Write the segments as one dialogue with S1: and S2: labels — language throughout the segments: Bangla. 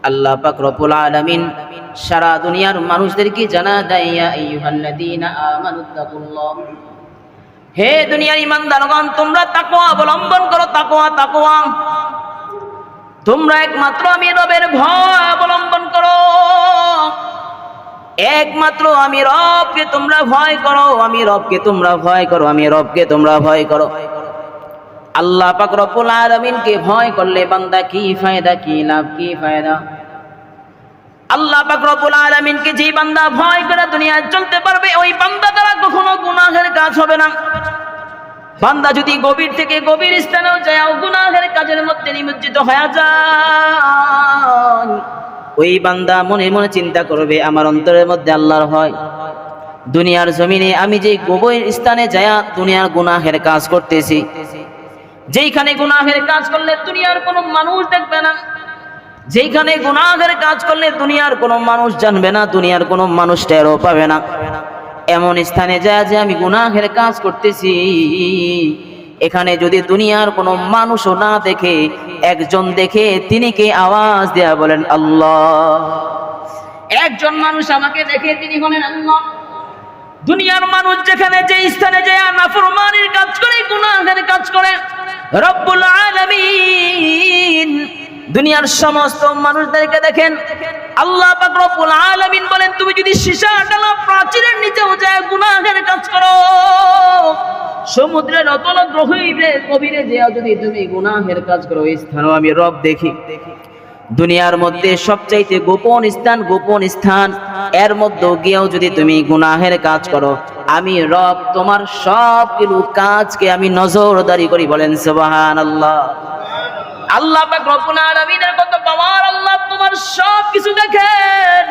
S1: আল্লাহ পাক রব্বুল আলামিন সারা দুনিয়ার মানুষদেরকে জানা দেয়, ইয়া আইয়ুহাল্লাযীনা আমানুত্তাকুল্লাহ, হে দুনিয়ার ঈমানদারগণ, তোমরা তাকওয়া অবলম্বন করো। তাকওয়া তাকওয়া, তোমরা একমাত্র আমি রবের ভয় অবলম্বন করো। একমাত্র আমি রবকে তোমরা ভয় করো, আমি রবকে তোমরা ভয় করো, আমি রবকে তোমরা ভয় করো। আল্লাহ পাক রব্বুল আলামিনকে ভয় করলে বান্দা কি ফায়দা, কি লাভ, কি ফায়দা? আল্লাহ পাক রব্বুল আলামিনকে যে বান্দা ভয় করে দুনিয়ায় চলতে পারবে, ওই বান্দা দ্বারা কখনো গুনাহের কাজ হবে না। বান্দা যদি গভীর থেকে গভীর স্থানেও যায় গুনাহের কাজের মধ্যে নিমজ্জিত হয়ে যায়, ওই বান্দা মনে মনে চিন্তা করবে আমার অন্তরের মধ্যে আল্লাহর ভয়। দুনিয়ার জমিনে আমি যে গভীর স্থানে যায় দুনিয়ার গুনাহের কাজ করতেছি, যেইখানে গুনাহের কাজ করলে দুনিয়ার কোনো মানুষ দেখবে না, যেইখানে গুনাহের কাজ করলে দুনিয়ার কোনো মানুষ জানবে না, দুনিয়ার কোনো মানুষ টেরও পাবে না, এমন স্থানে যায় যে আমি গুনাহের কাজ করতেছি, এখানে যদি দুনিয়ার কোনো মানুষও না দেখে, একজন দেখে, তিনি কে আওয়াজ দেয়া বলেন আল্লাহ। একজন মানুষ আমাকে দেখে, তিনি বলেন আল্লাহ। দুনিয়ার মানুষ যেখানে যে স্থানে যায় নাফরমানির কাজ করে, গুনাহের কাজ করে, রব্বুল আলামিন দুনিয়ার সমস্ত মানুষদেরকে দেখেন। আল্লাহ পাক রব্বুল আলামিন বলেন, তুমি যদি সীসা ডালা প্রাচীরের নিচেও যায় গুনাহের কাজ করো, সমুদ্রের অতল গভীরে যেও যদি তুমি গুনাহের কাজ করো, এই স্থানও আমি রব দেখি। দুনিয়ার মধ্যে সবচাইতে গোপন স্থান, এর মধ্যে গিয়েও যদি তুমি গুনাহের কাজ করো, আমি রব তোমার সব কিছু কাজকে আমি নজরদারি করি। বলেন সুবহানাল্লাহ। আল্লাহ পাক রব্বুল আলামিনের কত পাওয়ার, আল্লাহ তোমার সব কিছু দেখেন।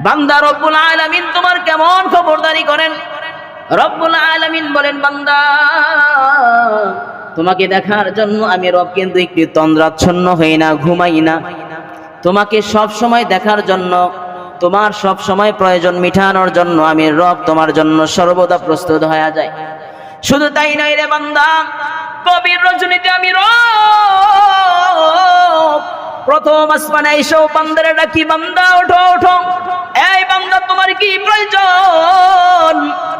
S1: বান্দা রব্বুল আলামিন তোমার কেমন খবরদারি করেন। রব্বুল আলামিন বলেন, বান্দা তোমাকে দেখার জন্য আমি রব কিন্তু একটু তন্দ্রাচ্ছন্ন হই না, ঘুমাই না। তোমাকে সব সময় দেখার জন্য, তোমার সব সময় প্রয়োজন মিটানোর জন্য আমি রব তোমার জন্য সর্বদা প্রস্তুত হয়ে যায়। শুধু তাই নয় রে বান্দা, গভীর রজনীতে আমি রব প্রথম আসমানে এসেও বান্দারে ডাকি, বান্দা ওঠো ওঠো, এই বান্দা তোমার কি প্রয়োজন,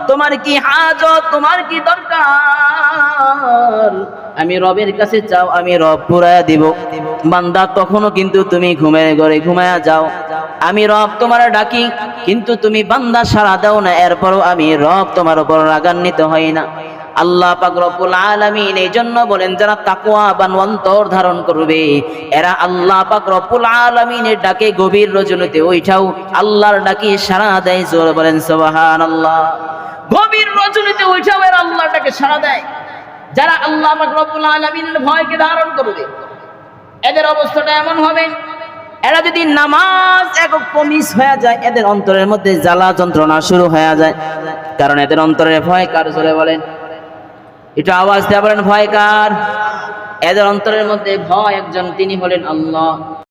S1: তোমার কি হাজত, তোমার কি দরকার, আমি রবের কাছে চাও, আমি রব পুরায়া দিব। বান্দা তখনও কিন্তু তুমি ঘুমের ঘরে ঘুমায়া যাও, আমি রব তোমার ডাকি, কিন্তু তুমি বান্দা সাড়া দাও না, এরপরও আমি রব তোমার উপর রাগান্বিত হই না। আল্লাহ পাক রব্বুল আলামিন এই জন্য বলেন, যারা তাকওয়াবান অন্তর ধারণ করবে, এরা আল্লাহ পাক রব্বুল আলামিনের ডাকে গভীর রজনীতে ওইটাও আল্লাহর ডাকে সাড়া দেয়। জোরে বলেন সুবহানাল্লাহ। গভীর রজনীতে ওইটাও এরা আল্লাহর ডাকে সাড়া দেয়। যারা আল্লাহ পাক রব্বুল আলামিনের ভয়কে ধারণ করবে, এদের অবস্থাটা এমন হবে, এরা যদি নামাজ একক মিস হয়ে যায়, এদের অন্তরের মধ্যে জ্বালা যন্ত্রণা শুরু হয়ে যায়, কারণ এদের অন্তরে ভয় কার? জোরে বলেন, এটা আওয়াজ দিয়ে বলেন, ভয় কার? এদের অন্তরের মধ্যে ভয় একজন, তিনি হলেন আল্লাহ।